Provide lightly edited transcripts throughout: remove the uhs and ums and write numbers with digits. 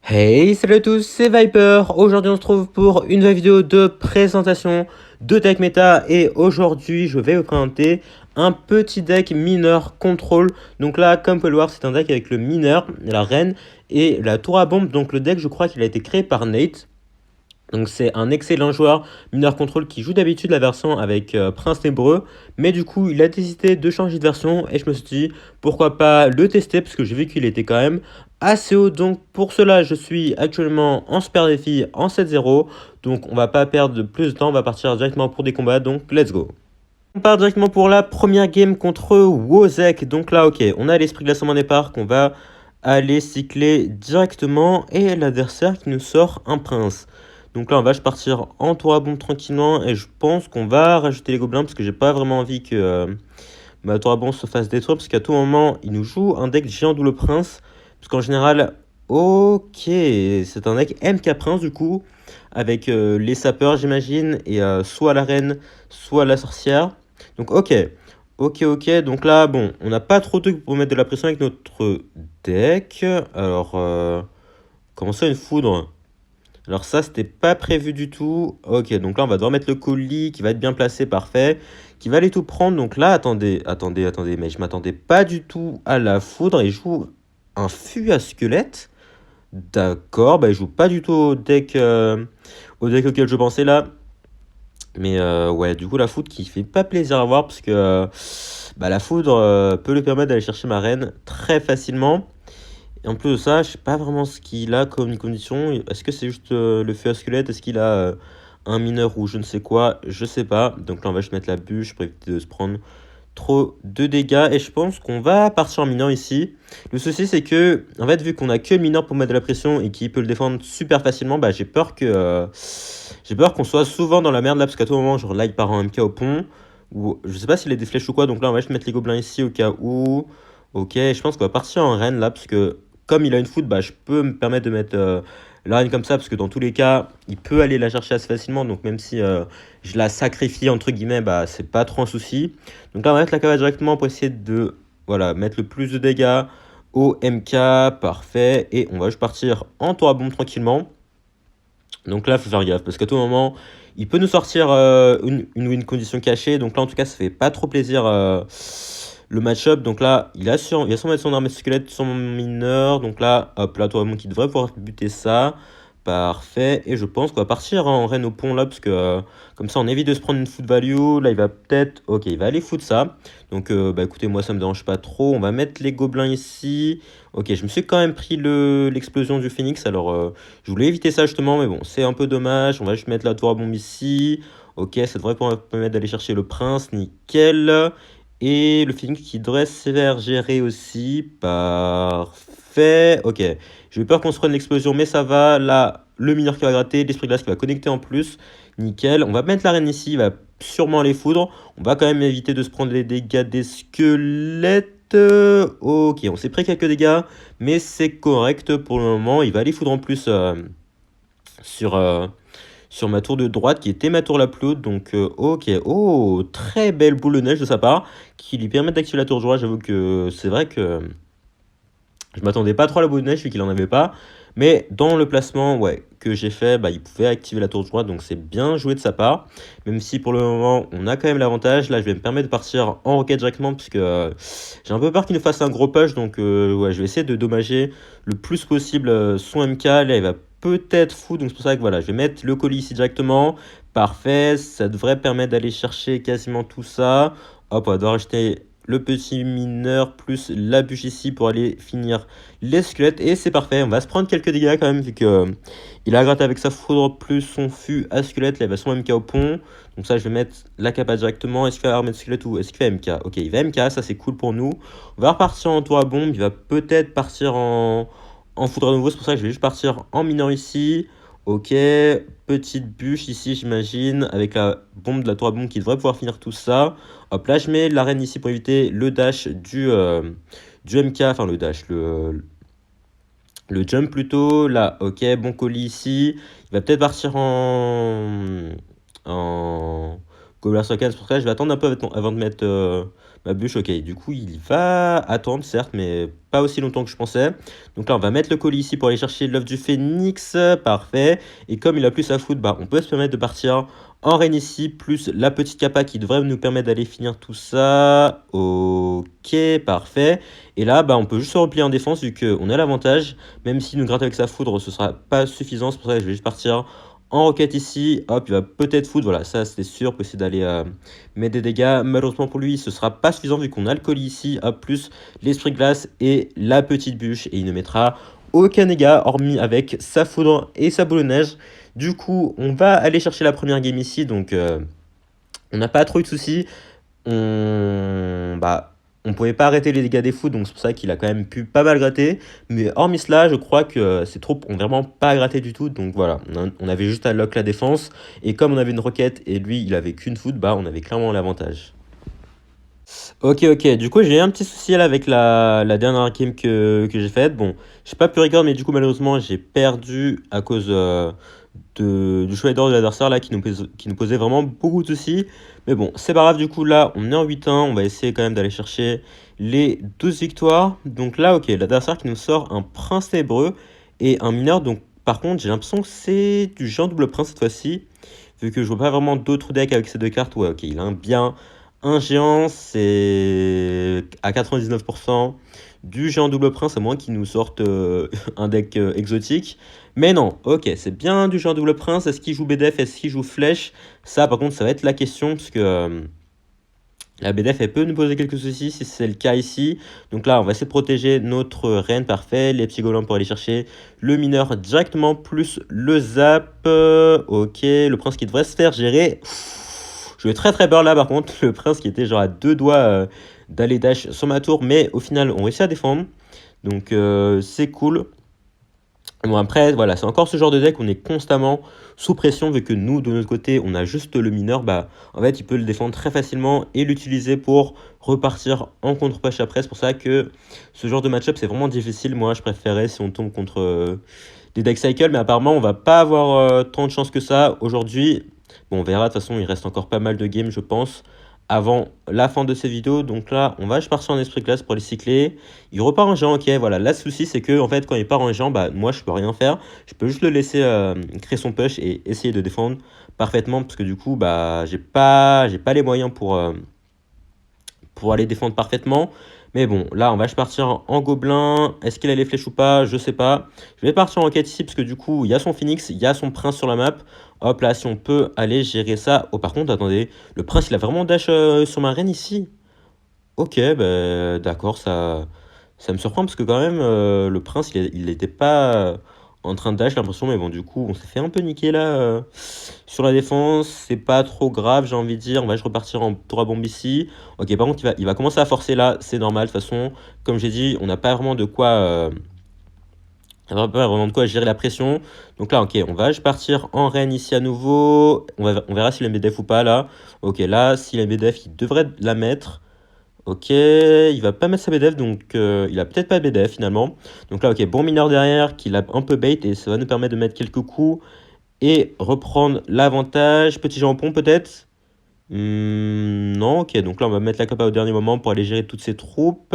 Hey, salut à tous, c'est Viper. Aujourd'hui, on se trouve pour une nouvelle vidéo de présentation de deck méta. Et aujourd'hui, je vais vous présenter un petit deck mineur contrôle. Donc là, comme vous pouvez le voir, c'est un deck avec le mineur, la reine et la tour à bombe. Donc le deck, je crois qu'il a été créé par Nate. Donc c'est un excellent joueur mineur contrôle qui joue d'habitude la version avec Prince Ténébreux. Mais du coup, il a décidé de changer de version et je me suis dit pourquoi pas le tester parce que j'ai vu qu'il était quand même assez haut. Donc pour cela, je suis actuellement en super défi en 7-0. Donc on va pas perdre plus de temps, on va partir directement pour des combats. Donc let's go. On part directement pour la première game contre Wozek. Donc là, ok, on a l'esprit glaçant en départ qu'on va aller cycler directement et l'adversaire qui nous sort un prince. Donc là, on va partir en tour à bombe tranquillement et je pense qu'on va rajouter les gobelins parce que j'ai pas vraiment envie que ma tour à bombe se fasse détruire parce qu'à tout moment, il nous joue un deck géant double prince. Parce qu'en général, ok, c'est un deck MK prince du coup avec les sapeurs, j'imagine, et soit la reine, soit la sorcière. Donc ok, donc là, bon, on n'a pas trop de trucs pour mettre de la pression avec notre deck. Alors, comment ça, une foudre? Alors ça, c'était pas prévu du tout. Ok, donc là, on va devoir mettre le colis qui va être bien placé, parfait. Qui va aller tout prendre. Donc là, attendez, mais je m'attendais pas du tout à la foudre. Il joue un fût à squelette. D'accord, bah il joue pas du tout au deck auquel je pensais là. Mais ouais, du coup, la foudre qui fait pas plaisir à voir parce que bah, la foudre peut lui permettre d'aller chercher ma reine très facilement. Et en plus de ça, je sais pas vraiment ce qu'il a comme condition. Est-ce que c'est juste le feu à squelette? Est-ce qu'il a un mineur ou je ne sais quoi? Je sais pas. Donc là, on va juste mettre la bûche pour éviter de se prendre trop de dégâts. Et je pense qu'on va partir en mineur ici. Le souci, c'est que, en fait, vu qu'on a que le mineur pour mettre de la pression et qu'il peut le défendre super facilement, bah, j'ai peur qu'on soit souvent dans la merde là, parce qu'à tout moment, genre là, il part en MK au pont. Ou je sais pas s'il a des flèches ou quoi. Donc là, on va juste mettre les gobelins ici au cas où. Ok, je pense qu'on va partir en reine là, parce que comme il a une foot, bah, je peux me permettre de mettre la reine comme ça, parce que dans tous les cas, il peut aller la chercher assez facilement. Donc même si je la sacrifie, entre guillemets, bah, c'est pas trop un souci. Donc là, on va mettre la cavale directement pour essayer de voilà, mettre le plus de dégâts au MK. Parfait. Et on va juste partir en tour à bombe tranquillement. Donc là, il faut faire gaffe, parce qu'à tout moment, il peut nous sortir une win condition cachée. Donc là, en tout cas, ça fait pas trop plaisir le match-up. Donc là, il a sûrement mettre son armée squelette, son mineur. Donc là, hop, là, toi, qui devrait pouvoir buter ça. Parfait. Et je pense qu'on va partir en reine au pont là, parce que comme ça, on évite de se prendre une foot value. Là, il va peut-être. Ok, il va aller foot ça. Donc, bah écoutez, moi, ça me dérange pas trop. On va mettre les gobelins ici. Ok, je me suis quand même pris l'explosion du phoenix. Alors, je voulais éviter ça justement, mais bon, c'est un peu dommage. On va juste mettre la tour à bombe ici. Ok, ça devrait permettre d'aller chercher le prince. Nickel. Et le phoenix qui devrait se faire gérer aussi. Parfait. Ok. J'ai eu peur qu'on se prenne l'explosion, mais ça va. Là, le mineur qui va gratter, l'esprit glace qui va connecter en plus. Nickel. On va mettre la reine ici. Il va sûrement les foudre. On va quand même éviter de se prendre les dégâts des squelettes. Ok, on s'est pris quelques dégâts, mais c'est correct pour le moment. Il va aller foudre en plus sur, sur ma tour de droite, qui était ma tour la plus haute. Donc, ok. Oh, très belle boule de neige de sa part, qui lui permet d'activer la tour de droite. J'avoue que c'est vrai que je m'attendais pas trop à la boule de neige, vu qu'il en avait pas. Mais dans le placement ouais, que j'ai fait, bah, il pouvait activer la tour de droite, donc c'est bien joué de sa part. Même si pour le moment, on a quand même l'avantage. Là, je vais me permettre de partir en roquette directement, puisque j'ai un peu peur qu'il nous fasse un gros push. Donc ouais, je vais essayer de dommager le plus possible son MK. Là, il va peut-être fou, donc c'est pour ça que voilà, je vais mettre le colis ici directement. Parfait, ça devrait permettre d'aller chercher quasiment tout ça. Hop, on va devoir acheter le petit mineur plus la bûche ici pour aller finir les squelettes. Et c'est parfait, on va se prendre quelques dégâts quand même, vu que il a gratté avec sa foudre plus son fût à squelette. Là, il va son MK au pont. Donc ça, je vais mettre la capa directement. Est-ce qu'il va armée de squelette ou est-ce qu'il va MK? Ok, il va MK, ça c'est cool pour nous. On va repartir en tour à bombe. Il va peut-être partir en foudre à nouveau. C'est pour ça que je vais juste partir en mineur ici. Ok, petite bûche ici, j'imagine, avec la bombe de la tour à bombe qui devrait pouvoir finir tout ça. Hop, là, je mets l'arène ici pour éviter le dash du MK, enfin le dash, le jump plutôt. Là, ok, bon colis ici. Il va peut-être partir en Gobbler Socket. C'est pour ça que je vais attendre un peu avant de mettre ma bûche, ok. Du coup, il va attendre, certes, mais pas aussi longtemps que je pensais. Donc là, on va mettre le colis ici pour aller chercher l'œuf du phénix. Parfait. Et comme il a plus à foutre, bah, on peut se permettre de partir en reine ici, plus la petite capa qui devrait nous permettre d'aller finir tout ça. Ok, parfait. Et là, bah, on peut juste se replier en défense vu qu'on a l'avantage. Même si nous gratte avec sa foudre, ce sera pas suffisant. C'est pour ça que je vais juste partir en roquette ici. Hop, il va peut-être foudre. Voilà, ça c'était sûr. Peut essayer d'aller mettre des dégâts. Malheureusement pour lui, ce sera pas suffisant vu qu'on a le colis ici. Hop, plus l'esprit glace et la petite bûche. Et il ne mettra aucun dégât, hormis avec sa foudre et sa boule de neige. Du coup, on va aller chercher la première game ici. Donc, on n'a pas trop eu de soucis. On pouvait pas arrêter les dégâts des foudres, donc c'est pour ça qu'il a quand même pu pas mal gratter. Mais hormis cela, je crois que ces troupes ont vraiment pas gratté du tout. Donc voilà, on avait juste à lock la défense. Et comme on avait une roquette et lui, il avait qu'une foudre, bah on avait clairement l'avantage. Ok, ok. Du coup, j'ai eu un petit souci là avec la dernière game que j'ai faite. Bon, j'ai pas pu regarder, mais du coup, malheureusement, j'ai perdu à cause du choix d'or de l'adversaire là qui nous posait vraiment beaucoup de soucis. Mais bon, c'est pas grave. Du coup, là, on est en 8-1. On va essayer quand même d'aller chercher les 12 victoires. Donc là, ok, l'adversaire qui nous sort un prince ténébreux et un mineur. Donc, par contre, j'ai l'impression que c'est du géant double prince cette fois-ci. Vu que je vois pas vraiment d'autres decks avec ces deux cartes. Ouais, ok, il a un géant, c'est à 99% du géant double prince, à moins qu'il nous sorte un deck exotique. Mais non, ok, c'est bien du géant double prince. Est-ce qu'il joue BDF? Est-ce qu'il joue flèche? Ça, par contre, ça va être la question, parce que la BDF, elle peut nous poser quelques soucis si c'est le cas ici. Donc là, on va essayer de protéger notre reine, parfait. Les petits golems pour aller chercher le mineur directement, plus le zap. Ok, le prince qui devrait se faire gérer. Je vais très très peur là par contre, le prince qui était genre à deux doigts d'aller dash sur ma tour, mais au final on réussit à défendre. Donc c'est cool. Bon après voilà, c'est encore ce genre de deck, on est constamment sous pression vu que nous de notre côté on a juste le mineur, bah en fait il peut le défendre très facilement et l'utiliser pour repartir en contre-push après. C'est pour ça que ce genre de match-up c'est vraiment difficile. Moi je préférais si on tombe contre des deck cycle, mais apparemment on va pas avoir tant de chance que ça aujourd'hui. Bon, on verra, de toute façon, il reste encore pas mal de games, je pense, avant la fin de ces vidéos. Donc là, on va je partir en esprit classe pour les cycler. Il repart en géant, ok, voilà. Là, le souci, c'est que, en fait, quand il part en géant, bah, moi, je peux rien faire. Je peux juste le laisser créer son push et essayer de défendre parfaitement, parce que du coup, bah, j'ai pas les moyens pour aller défendre parfaitement. Mais bon, là, on va partir en gobelin. Est-ce qu'il a les flèches ou pas? Je sais pas. Je vais partir en quête ici, parce que du coup, il y a son phoenix, il y a son prince sur la map. Hop, là, si on peut aller gérer ça. Oh, par contre, attendez. Le prince, il a vraiment dash sur ma reine ici. Ok, bah, d'accord, ça me surprend, parce que quand même, le prince, il n'était pas en train de dash, j'ai l'impression. Mais bon, du coup, on s'est fait un peu niquer, là, sur la défense. C'est pas trop grave, j'ai envie de dire. On va juste repartir en tour à bombe ici. Ok, par contre, il va commencer à forcer là, c'est normal. De toute façon, comme j'ai dit, on n'a pas vraiment de quoi. On n'a pas vraiment de quoi gérer la pression. Donc là, ok, on va juste partir en reine ici à nouveau. On verra s'il a BDF ou pas là. Ok, là, s'il a BDF, il devrait la mettre. Ok, il va pas mettre sa BDF, donc il a peut-être pas de BDF finalement. Donc là, ok, bon mineur derrière, qui l'a un peu bait, et ça va nous permettre de mettre quelques coups et reprendre l'avantage. Petit jambon peut-être. Non, ok, donc là on va mettre la capa au dernier moment pour aller gérer toutes ces troupes.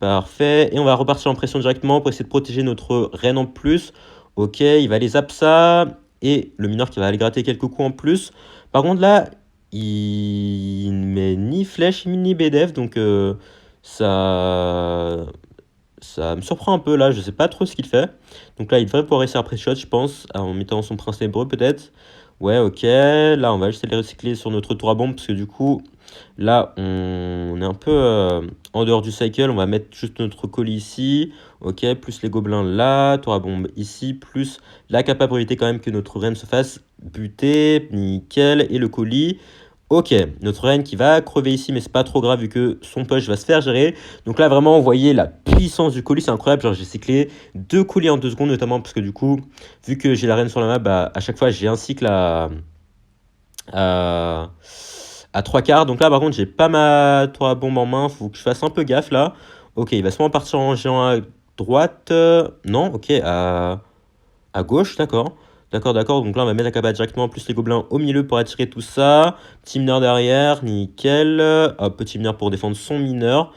Parfait, et on va repartir en pression directement pour essayer de protéger notre reine en plus. Ok, il va les zap ça, et le mineur qui va aller gratter quelques coups en plus. Par contre là, il ne met ni flèche ni BDF, donc ça... ça me surprend un peu là, je sais pas trop ce qu'il fait. Donc là, il devrait pouvoir réussir après shot, je pense, en mettant son prince ténébreux peut-être. Ouais, ok. Là, on va juste les recycler sur notre tour à bombe, parce que du coup, là, on est un peu en dehors du cycle. On va mettre juste notre colis ici. Ok, plus les gobelins là, tour à bombe ici, plus la capa pour éviter quand même que notre reine se fasse buter. Nickel. Et le colis. Ok, notre reine qui va crever ici, mais c'est pas trop grave vu que son push va se faire gérer. Donc là, vraiment, vous voyez la puissance du colis, c'est incroyable. Genre, j'ai cyclé 2 colis en 2 secondes, notamment parce que du coup, vu que j'ai la reine sur la map, bah, à chaque fois, j'ai un cycle à, à 3 quarts. Donc là, par contre, j'ai pas ma tour à bombe en main. Faut que je fasse un peu gaffe là. Ok, il va sûrement partir en géant à droite. Non, ok, à gauche, d'accord. D'accord, d'accord. Donc là, on va mettre la cabane directement, plus les gobelins au milieu pour attirer tout ça. Petit mineur derrière, nickel. Hop, petit mineur pour défendre son mineur.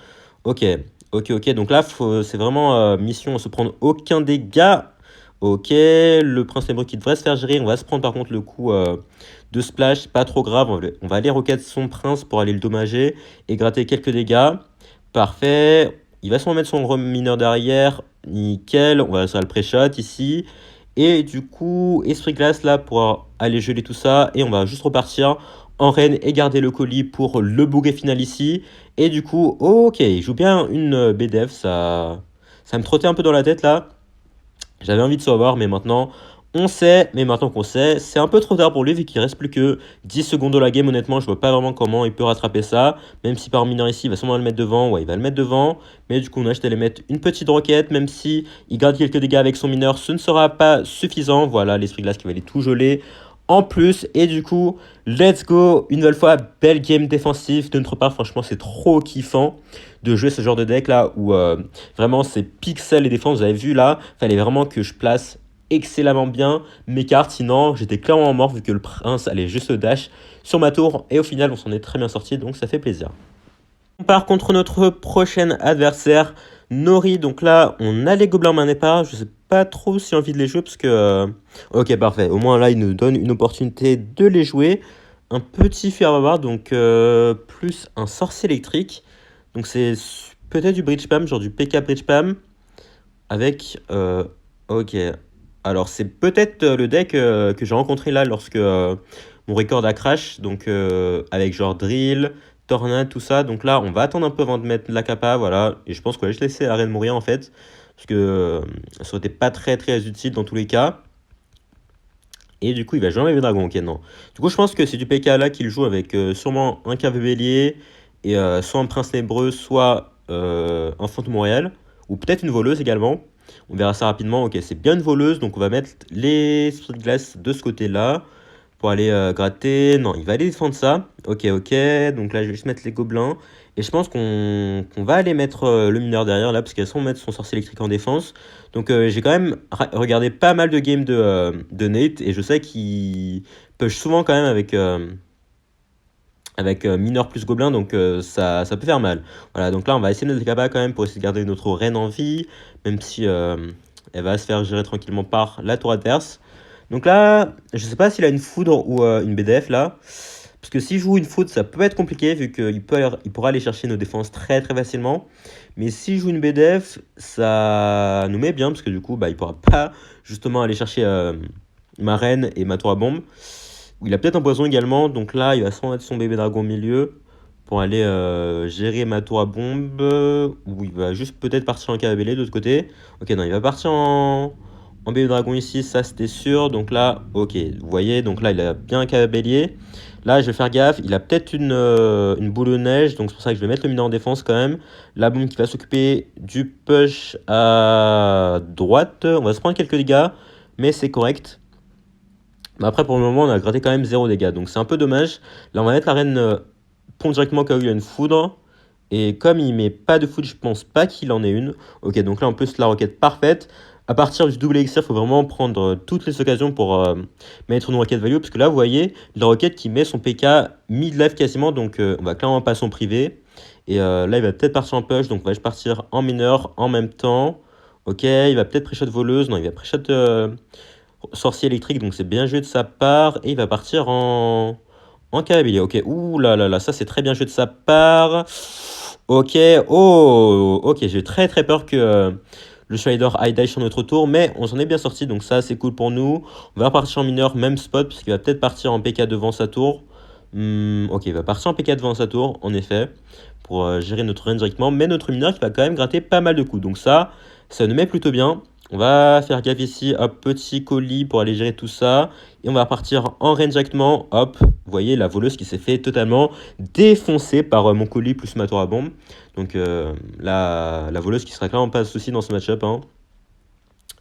Ok, ok, ok. Donc là, c'est vraiment mission, on se prendre aucun dégât. Ok, le prince ténébreux qui devrait se faire gérer. On va se prendre par contre le coup de splash, pas trop grave. On va aller requête son prince pour aller le dommager et gratter quelques dégâts. Parfait. Il va sûrement mettre son mineur derrière. Nickel. On va réussir à le pré-shot ici. Et du coup, esprit glace là pour aller geler tout ça. Et on va juste repartir en reine et garder le colis pour le bouquet final ici. Et du coup, ok, il joue bien une BDF. Ça me trottait un peu dans la tête là. J'avais envie de savoir, mais maintenant, on sait. Mais maintenant qu'on sait, c'est un peu trop tard pour lui, vu qu'il reste plus que 10 secondes de la game. Honnêtement, je vois pas vraiment comment il peut rattraper ça. Même si par mineur ici, il va sûrement le mettre devant. Ouais, il va le mettre devant. Mais du coup, on a acheté à mettre une petite roquette. Même si il garde quelques dégâts avec son mineur, ce ne sera pas suffisant. Voilà, l'esprit glace qui va aller tout geler en plus. Et du coup, let's go. Une nouvelle fois, belle game défensive de notre part. Franchement, c'est trop kiffant de jouer ce genre de deck là où vraiment c'est pixel et défense. Vous avez vu là, fallait vraiment que je place excellemment bien mes cartes. Sinon, j'étais clairement mort vu que le prince allait juste dash sur ma tour. Et au final, on s'en est très bien sorti. Donc ça fait plaisir. On part contre notre prochain adversaire, Nori. Donc là, on a les gobelins main départ. Je sais pas trop si j'ai envie de les jouer parce que... Ok, parfait. Au moins là, il nous donne une opportunité de les jouer. Un petit fer barbare, donc plus un sorcier électrique. Donc c'est peut-être du bridge spam, genre du PK bridge spam. Avec... ok. Alors c'est peut-être le deck que j'ai rencontré là lorsque mon record a crash. Donc avec genre drill, tornade, tout ça. Donc là on va attendre un peu avant de mettre la capa, voilà. Et je pense qu'on va juste laisser la reine mourir en fait. Parce que ça aurait été pas très très utile dans tous les cas. Et du coup il va jouer un bébé dragon, ok non. Du coup je pense que c'est du PK là qu'il joue avec sûrement un KV bélier. Et soit un prince lébreux, soit un fantôme royal. Ou peut-être une voleuse également. On verra ça rapidement. Ok, c'est bien une voleuse. Donc on va mettre les esprits de glace de ce côté-là. Pour aller gratter. Non, il va aller défendre ça. Ok, ok. Donc là, je vais juste mettre les gobelins. Et je pense qu'on va aller mettre le mineur derrière là. Parce qu'elles vont mettre son sorcier électrique en défense. Donc j'ai quand même regardé pas mal de games de Nate. Et je sais qu'il push souvent quand même avec mineur plus gobelin, donc ça peut faire mal. Voilà, donc là on va essayer de mettre Kaba quand même pour essayer de garder notre reine en vie, même si elle va se faire gérer tranquillement par la tour adverse. Donc là, je sais pas s'il a une foudre ou une BDF là, parce que s'il joue une foudre, ça peut être compliqué vu qu'il pourra aller chercher nos défenses très très facilement. Mais s'il joue une BDF, ça nous met bien, parce que du coup, bah, il pourra pas justement aller chercher ma reine et ma tour à bombe. Il a peut-être un poison également, donc là il va sans mettre son bébé dragon au milieu pour aller gérer ma tour à bombe. Ou il va juste peut-être partir en cavabélé de l'autre côté. Ok, non, il va partir en bébé dragon ici, ça c'était sûr. Donc là, ok, vous voyez, donc là il a bien un cavabélier. Là je vais faire gaffe, il a peut-être une boule de neige, donc c'est pour ça que je vais mettre le mineur en défense quand même. La bombe qui va s'occuper du push à droite. On va se prendre quelques dégâts, mais c'est correct. Mais après, pour le moment, on a gratté quand même 0 dégâts. Donc c'est un peu dommage. Là, on va mettre la reine pont directement quand il a une foudre. Et comme il met pas de foudre, je pense pas qu'il en ait une. Ok, donc là, on peut se la roquette parfaite. À partir du double elixir, il faut vraiment prendre toutes les occasions pour mettre une roquette value. Parce que là, vous voyez, la roquette qui met son PK mid-life quasiment. Donc on va clairement pas s'en priver. Et là, il va peut-être partir en push. Donc on va juste partir en mineur en même temps. Ok, il va peut-être pré-shot voleuse. Non, il va pré-shot sorcier électrique, donc c'est bien joué de sa part. Et il va partir en carabinier. Ok, ouh là là là, ça c'est très bien joué de sa part. Ok, oh, ok, j'ai très très peur que le Strider high dash sur notre tour, mais on s'en est bien sorti, donc ça c'est cool pour nous. On va repartir en mineur, même spot, parce qu'il va peut-être partir en PK devant sa tour. Ok, il va partir en PK devant sa tour, en effet, pour gérer notre reine directement, mais notre mineur qui va quand même gratter pas mal de coups, donc ça nous met plutôt bien. On va faire gaffe ici, hop, petit colis pour aller gérer tout ça. Et on va partir en range directement, hop. Vous voyez la voleuse qui s'est fait totalement défoncer par mon colis plus ma tour à bombe. Donc la voleuse qui sera clairement pas de souci dans ce match-up. Hein.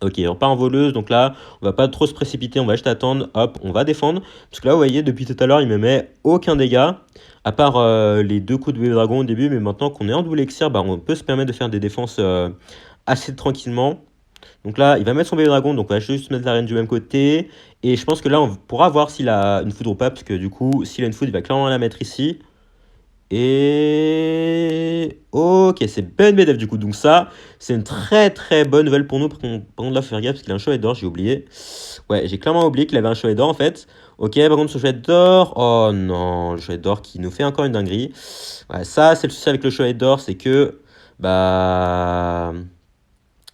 Ok, on repart en voleuse, donc là, on va pas trop se précipiter, on va juste attendre, hop, on va défendre. Parce que là, vous voyez, depuis tout à l'heure, il me met aucun dégât, à part les 2 coups de bébé dragon au début, mais maintenant qu'on est en double elixir, bah, on peut se permettre de faire des défenses assez tranquillement. Donc là, il va mettre son bébé dragon, donc on va juste mettre la reine du même côté. Et je pense que là, on pourra voir s'il a une foudre ou pas, parce que du coup, s'il a une foudre, il va clairement la mettre ici. Et ok, c'est Ben Medef du coup. Donc ça, c'est une très très bonne nouvelle pour nous. Par contre, là, faut faire gaffe parce qu'il a un chevet d'or, j'ai oublié. Ouais, j'ai clairement oublié qu'il avait un chevet d'or en fait. Ok, par contre, ce chevet d'or. Oh non, le chevet d'or qui nous fait encore une dinguerie. Ouais, ça, c'est le souci avec le chevet d'or, c'est que. Bah.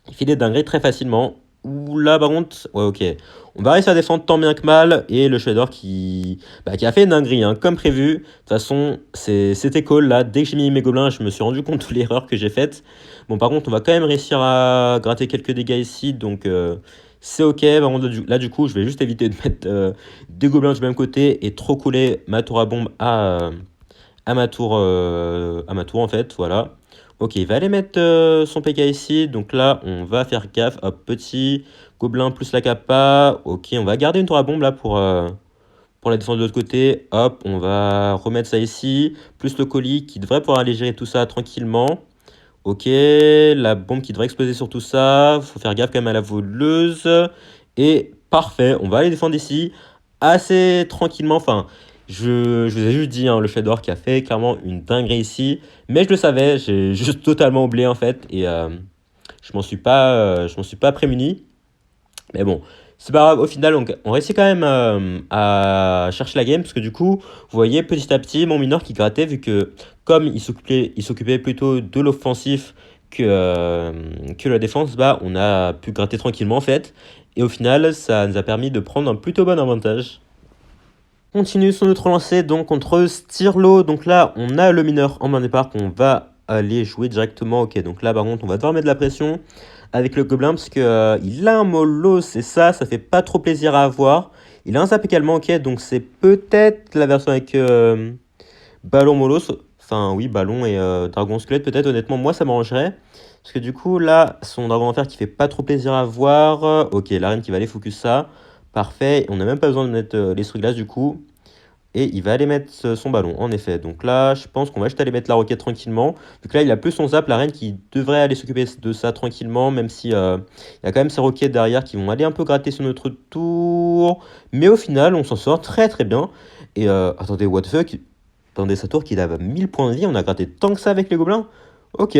Il fait des dingueries très facilement. Ouh là, par contre, ouais, ok. On va réussir à défendre tant bien que mal. Et le Shadow qui a fait une dinguerie, hein, comme prévu. De toute façon, c'était cool là. Dès que j'ai mis mes gobelins, je me suis rendu compte de l'erreur que j'ai faite. Bon, par contre, on va quand même réussir à gratter quelques dégâts ici. Donc, c'est ok. Par contre, là, du coup, je vais juste éviter de mettre des gobelins du même côté et trop couler ma tour à bombe à ma tour en fait. Voilà. Ok, il va aller mettre son PK ici. Donc là, on va faire gaffe. Hop, petit gobelin plus la capa. Ok, on va garder une tour à bombe là pour la défense de l'autre côté. Hop, on va remettre ça ici. Plus le colis qui devrait pouvoir aller gérer tout ça tranquillement. Ok, la bombe qui devrait exploser sur tout ça. Faut faire gaffe quand même à la voleuse. Et parfait, on va aller défendre ici assez tranquillement. Enfin, je vous ai juste dit, hein, le Shadow qui a fait clairement une dinguerie ici. Mais je le savais, j'ai juste totalement oublié en fait. Et je m'en suis pas prémuni. Mais bon, c'est pas grave. Au final, on réussit quand même à chercher la game. Parce que du coup, vous voyez petit à petit mon mineur qui grattait. Vu que comme il s'occupait plutôt de l'offensif que la défense, bah, on a pu gratter tranquillement en fait. Et au final, ça nous a permis de prendre un plutôt bon avantage. Continue son autre lancé donc contre Stirlo. Donc là, on a le mineur en main départ qu'on va aller jouer directement. Ok, donc là, par contre, on va devoir mettre de la pression avec le gobelin parce que il a un mollo, c'est ça, ça fait pas trop plaisir à avoir. Il a un zap également, ok, donc c'est peut-être la version avec ballon molos. Enfin, oui, ballon et dragon squelette, peut-être. Honnêtement, moi, ça m'arrangerait. Parce que du coup, là, son dragon en fer qui fait pas trop plaisir à voir. Ok, la reine qui va aller focus ça. Parfait. On n'a même pas besoin de mettre les glace du coup. Et il va aller mettre son ballon, en effet. Donc là, je pense qu'on va juste aller mettre la roquette tranquillement. Vu que là, il a plus son zap, la reine qui devrait aller s'occuper de ça tranquillement. Même si il y a quand même ses roquettes derrière qui vont aller un peu gratter sur notre tour. Mais au final, on s'en sort très très bien. Et attendez, what the fuck? Attendez, sa tour qu'il a 1000 points de vie. On a gratté tant que ça avec les gobelins? Ok.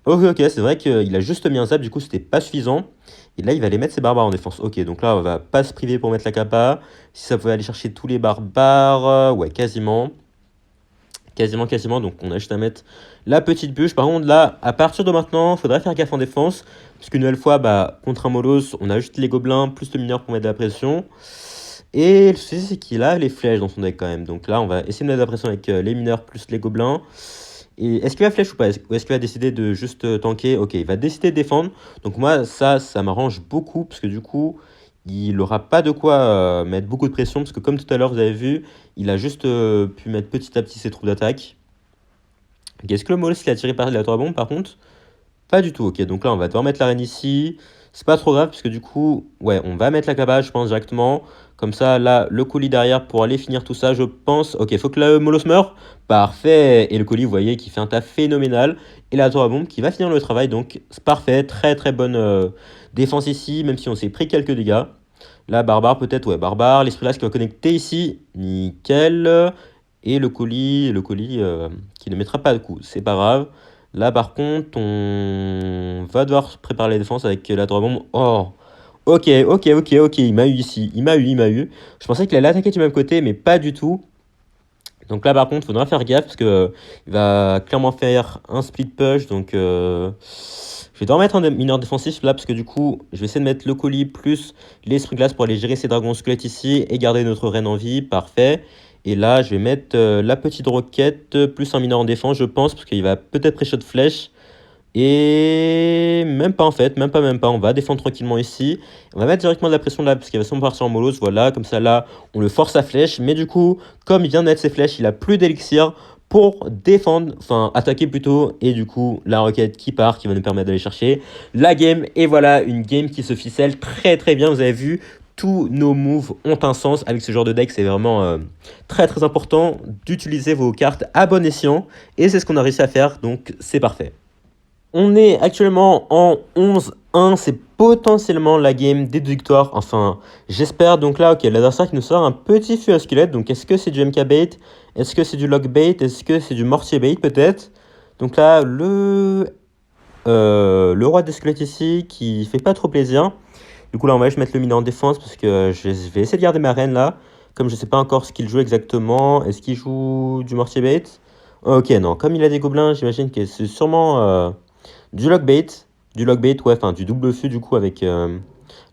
Ok, ok, c'est vrai qu'il a juste mis un zap, du coup c'était pas suffisant. Et là il va aller mettre ses barbares en défense. Ok, donc là on va pas se priver pour mettre la capa. Si ça pouvait aller chercher tous les barbares, ouais, quasiment. Quasiment, quasiment, donc on a juste à mettre la petite bûche. Par contre là, à partir de maintenant, il faudrait faire gaffe en défense. Parce qu'une nouvelle fois, bah, contre un Molos, on a juste les gobelins plus le mineur pour mettre de la pression. Et le souci c'est qu'il a les flèches dans son deck quand même. Donc là on va essayer de mettre de la pression avec les mineurs plus les gobelins. Et est-ce qu'il va flèche ou pas? Ou est-ce qu'il va décider de juste tanker? Ok, il va décider de défendre. Donc moi, ça m'arrange beaucoup. Parce que du coup, il n'aura pas de quoi mettre beaucoup de pression. Parce que comme tout à l'heure, vous avez vu, il a juste pu mettre petit à petit ses troupes d'attaque. Ok, est-ce que le Molossi il a tiré par la tour à bombe par contre? Pas du tout, ok. Donc là, on va devoir mettre la reine ici. C'est pas trop grave, parce que du coup, ouais, on va mettre la cabane, je pense, directement. Comme ça, là, le colis derrière pour aller finir tout ça, je pense. Ok, faut que le Molos meure. Parfait. Et le colis, vous voyez, qui fait un taf phénoménal. Et la tour à bombe qui va finir le travail. Donc, c'est parfait. Très, très bonne défense ici, même si on s'est pris quelques dégâts. Là, barbare, peut-être, ouais, barbare. L'esprit là qui va connecter ici. Nickel. Et le colis qui ne mettra pas de coup. C'est pas grave. Là, par contre, on va devoir préparer la défense avec la tour à bombe. Oh, ok, ok, ok, ok. Il m'a eu ici. Il m'a eu. Je pensais qu'il allait attaquer du même côté, mais pas du tout. Donc là, par contre, il faudra faire gaffe parce que il va clairement faire un split push. Donc, je vais devoir mettre un mineur défensif là parce que du coup, je vais essayer de mettre le colis plus l'esprit glace pour aller gérer ces dragons squelettes ici et garder notre reine en vie. Parfait. Et là, je vais mettre la petite roquette plus un mineur en défense, je pense, parce qu'il va peut-être pré-shot flèche. Et même pas en fait, même pas, même pas. On va défendre tranquillement ici. On va mettre directement de la pression là, parce qu'il va sûrement partir en molos. Voilà, comme ça là, on le force à flèche. Mais du coup, comme il vient de mettre ses flèches, il a plus d'élixir pour défendre, enfin attaquer plutôt. Et du coup, la roquette qui part, qui va nous permettre d'aller chercher la game. Et voilà, une game qui se ficelle très très bien. Vous avez vu, tous nos moves ont un sens avec ce genre de deck. C'est vraiment très très important d'utiliser vos cartes à bon escient. Et c'est ce qu'on a réussi à faire, donc c'est parfait. On est actuellement en 11-1, c'est potentiellement la game déductoire. Enfin, j'espère. Donc là, ok, l'adversaire qui nous sort un petit fût à squelette. Donc est-ce que c'est du MK bait? Est-ce que c'est du lock bait? Est-ce que c'est du mortier bait peut-être? Donc là, le roi des squelettes ici qui fait pas trop plaisir. Du coup là on va juste mettre le miner en défense parce que je vais essayer de garder ma reine là. Comme je sais pas encore ce qu'il joue exactement. Est-ce qu'il joue du mortier bait? Ok, non, comme il a des gobelins, j'imagine que c'est sûrement du lock bait. Du lock bait, ouais, enfin du double fût du coup avec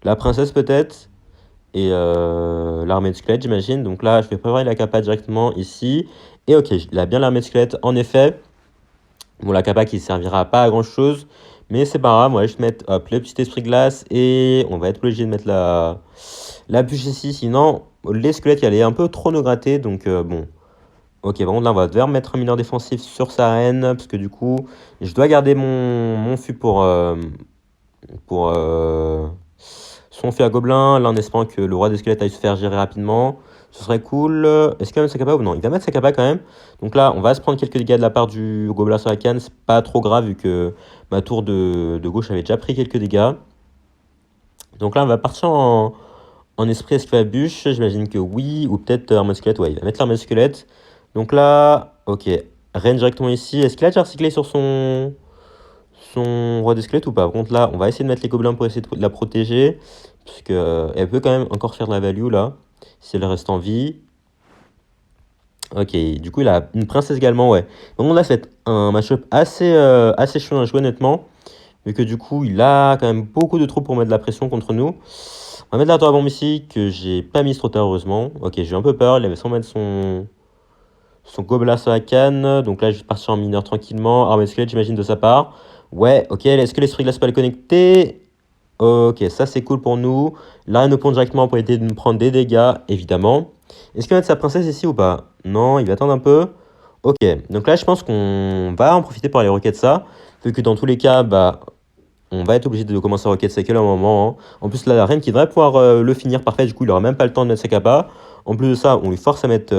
la princesse peut-être. Et l'armée de squelettes j'imagine. Donc là je vais préparer la capa directement ici. Et ok, il a bien l'armée de squelettes en effet. Bon, la capa qui servira pas à grand chose, mais c'est pas grave. On va juste mettre hop, le petit esprit glace et on va être obligé de mettre la bûche ici. Sinon, les squelettes, elle est un peu trop nous gratter. Donc, bon. Ok, par contre, là, on va devoir mettre un mineur défensif sur sa reine parce que du coup, je dois garder mon fût pour son fût à gobelin. Là, en espérant que le roi des squelettes aille se faire gérer rapidement. Ce serait cool. Est-ce qu'il va mettre sa capa ou non? Il va mettre sa capa quand même. Donc là, on va se prendre quelques dégâts de la part du gobelin sur la canne. C'est pas trop grave vu que ma tour de gauche avait déjà pris quelques dégâts. Donc là, on va partir en esprit esclave-bûche. J'imagine que oui. Ou peut-être arme squelette. Ouais, il va mettre l'arme squelette. Donc là, ok. Reine directement ici. Est-ce qu'il a déjà recyclé sur son roi des squelettes ou pas? Par contre, là, on va essayer de mettre les gobelins pour essayer de la protéger. Parce qu'elle peut quand même encore faire de la value là. Si elle reste en vie. Ok, du coup, il a une princesse également, ouais. Donc là, ça va être un match-up assez chaud à jouer, honnêtement. Vu que du coup, il a quand même beaucoup de troupes pour mettre de la pression contre nous. On va mettre la tour à bombe ici, que j'ai pas mise trop tard, heureusement. Ok, j'ai eu un peu peur. Il avait sans mettre son gobelin sur la canne. Donc là, je vais partir en mineur tranquillement. Armée squelette, j'imagine, de sa part. Ouais, ok. Est-ce que l'esprit glace peut le connecter? Ok, ça c'est cool pour nous. Là, il nous pond directement pour éviter de nous prendre des dégâts, évidemment. Est-ce qu'il va mettre sa princesse ici ou pas? Non, il va attendre un peu. Ok, donc là, je pense qu'on va en profiter pour aller requête ça. Vu que dans tous les cas, bah, on va être obligé de commencer à requête cycle à un moment. Hein. En plus, là, la reine qui devrait pouvoir le finir parfait. Du coup, il aura même pas le temps de mettre sa capa. En plus de ça, on lui force à mettre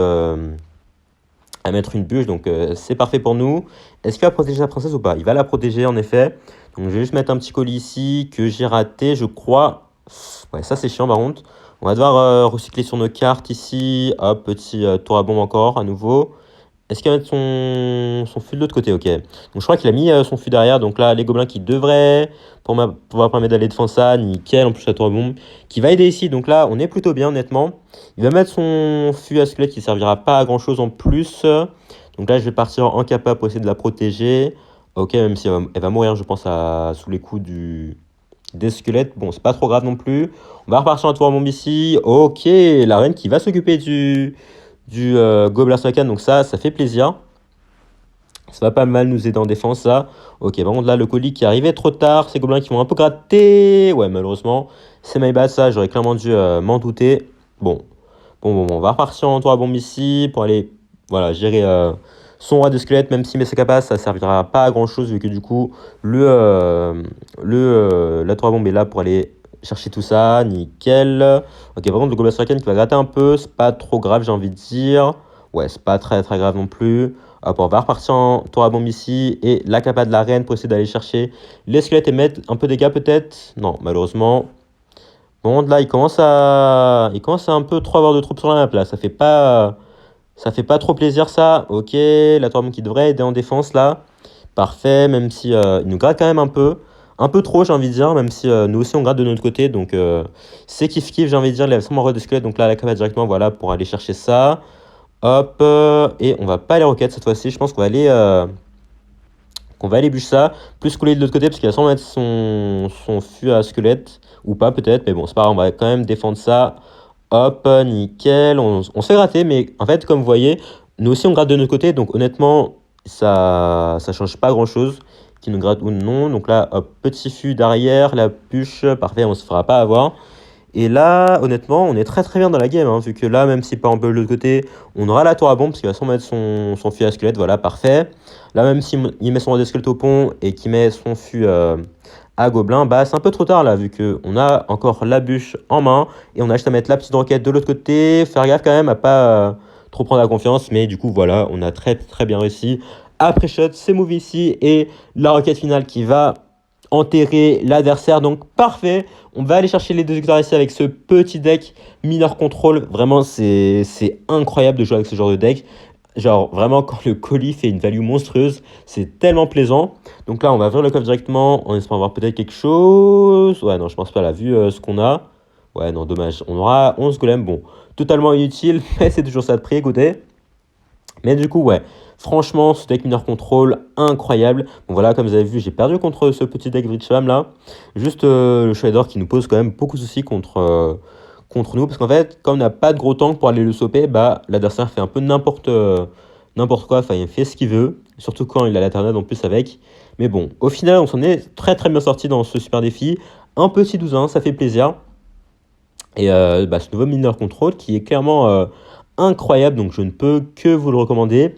une bûche, donc c'est parfait pour nous. Est-ce qu'il va protéger sa princesse ou pas? Il va la protéger en effet. Donc je vais juste mettre un petit colis ici que j'ai raté, je crois. Ouais, ça c'est chiant par contre. On va devoir recycler sur nos cartes ici. Hop, petit tour à bombe encore à nouveau. Est-ce qu'il va mettre son fût de l'autre côté? Ok. Donc je crois qu'il a mis son fût derrière. Donc là, les gobelins qui devraient pouvoir permettre d'aller défendre ça. Nickel. En plus, la tour à bombe qui va aider ici. Donc là, on est plutôt bien, honnêtement. Il va mettre son fût à squelette qui ne servira pas à grand chose en plus. Donc là, je vais partir en capa pour essayer de la protéger. Ok, même si elle va mourir, je pense, sous les coups des squelettes. Bon, c'est pas trop grave non plus. On va repartir en tour à bombe ici. Ok, la reine qui va s'occuper du gobelin Slakan, donc ça fait plaisir. Ça va pas mal nous aider en défense, ça. Ok, par contre, là, le colis qui arrivait trop tard, ces gobelins qui vont un peu gratter. Ouais, malheureusement, c'est my bad, ça. J'aurais clairement dû m'en douter. Bon, on va repartir en tour à bombe ici pour aller voilà, gérer son roi de squelette, même si mes capaces, ça servira pas à grand chose, vu que du coup, la tour à bombe est là pour aller chercher tout ça, nickel. Ok, par contre, le Gobelin Striken qui va gratter un peu, c'est pas trop grave, j'ai envie de dire. Ouais, c'est pas très grave non plus. Hop, on va repartir en tour à bombe ici. Et la capa de la reine pour essayer d'aller chercher les squelettes et mettre un peu de dégâts peut-être. Non, malheureusement. Bon, là, il commence à un peu trop avoir de troupes sur la map là. Ça fait pas trop plaisir ça. Ok, la tour à bombe qui devrait aider en défense là. Parfait, même si il nous gratte quand même un peu. Un peu trop, j'ai envie de dire, même si nous aussi on gratte de notre côté. Donc c'est kiff-kiff, j'ai envie de dire. Il a vraiment roi de squelette. Donc là, la capa directement, voilà, pour aller chercher ça. Hop, et on va pas aller roquette cette fois-ci. Je pense qu'on va aller bûcher ça. Plus couler de l'autre côté, parce qu'il va sans mettre son fût à squelette. Ou pas, peut-être. Mais bon, c'est pas grave, on va quand même défendre ça. Hop, nickel. On se fait gratter, mais en fait, comme vous voyez, nous aussi on gratte de notre côté. Donc honnêtement, ça change pas grand-chose qui nous gratte ou non. Donc là, hop, petit fût derrière, la bûche, parfait, on se fera pas avoir. Et là, honnêtement, on est très bien dans la game, hein, vu que là, même si par exemple de l'autre côté, on aura la tour à bombe, parce qu'il va sans mettre son fût à squelette, voilà, parfait. Là, même s'il met son roi squelette au pont et qu'il met son fût à gobelin, bah c'est un peu trop tard là, vu qu'on a encore la bûche en main, et on a juste à mettre la petite roquette de l'autre côté, faire gaffe quand même à pas trop prendre la confiance, mais du coup, voilà, on a très bien réussi. Après shot, c'est move ici, et la roquette finale qui va enterrer l'adversaire. Donc parfait, on va aller chercher les 2 victoires ici avec ce petit deck Minor Control. Vraiment, c'est incroyable de jouer avec ce genre de deck. Genre vraiment quand le colis fait une value monstrueuse, c'est tellement plaisant. Donc là on va ouvrir le coffre directement en espérant avoir peut-être quelque chose. Ouais non, je pense pas, là vu ce qu'on a. Ouais non, dommage, on aura 11 golems, bon, totalement inutile, mais c'est toujours ça de prix, écoutez. Mais du coup ouais, franchement ce deck Minor Control, incroyable. Bon voilà, comme vous avez vu, j'ai perdu contre ce petit deck Bridgefam là. Juste le Chevalier d'Or qui nous pose quand même beaucoup de soucis contre nous, parce qu'en fait, comme on n'a pas de gros tank pour aller le soper, bah, l'adversaire fait un peu n'importe quoi, enfin, il fait ce qu'il veut, surtout quand il a la tornade en plus avec. Mais bon, au final, on s'en est très très bien sorti dans ce super défi. Un petit 12-1, ça fait plaisir. Et bah, ce nouveau Minor Control qui est clairement incroyable, donc je ne peux que vous le recommander.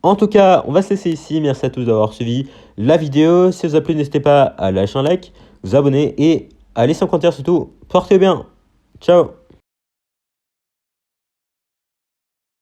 En tout cas, on va se laisser ici. Merci à tous d'avoir suivi la vidéo. Si ça vous a plu, n'hésitez pas à lâcher un like, vous abonner et à laisser un commentaire surtout. Portez bien. Ciao.